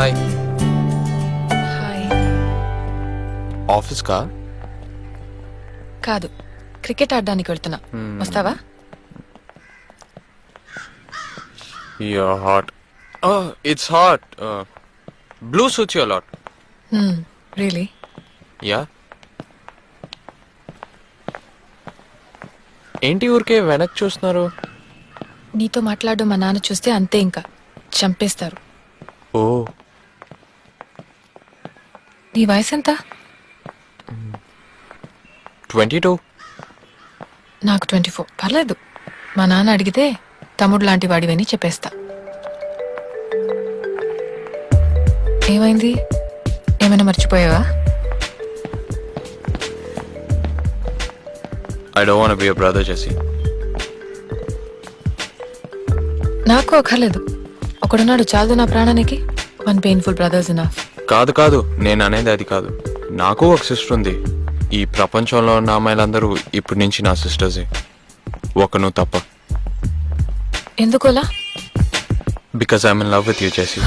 Hi. Hi. Office కా? కాదు, cricket ఆడడానికి వెళ్తున్నా. వస్తావా? You're hot. Oh, it's hot. Blue suits you a lot. Really? Yeah. ఏంటి ఊరికే వెనక్కి చూస్తున్నారు? నీతో మాట్లాడడం మా నాన్న చూస్తే అంతే, ఇంకా చంపేస్తారు. ఓ, నీ వయసు ఎంత? 22. నాకు 24. పర్లేదు, మా నాన్న అడిగితే తమ్ముడు లాంటి వాడివని చెప్పేస్తా. ఏమైంది? ఏమైనా మర్చిపోయావా? I don't want to be your brother, Jesse. నాకు అక్కర్లేదు. ఒకడున్నాడు చాలు నా ప్రాణానికి. One painful brothers enough. కాదు, నేను అనేది అది కాదు. నాకు ఒక సిస్టర్ ఉంది. ఈ ప్రపంచంలో ఉన్న అమ్మాయిలందరూ ఇప్పటి నుంచి నా సిస్టర్సే, ఒక నువ్వు తప్ప. ఎందుకోలా? Because I'm in love with you, Jesse.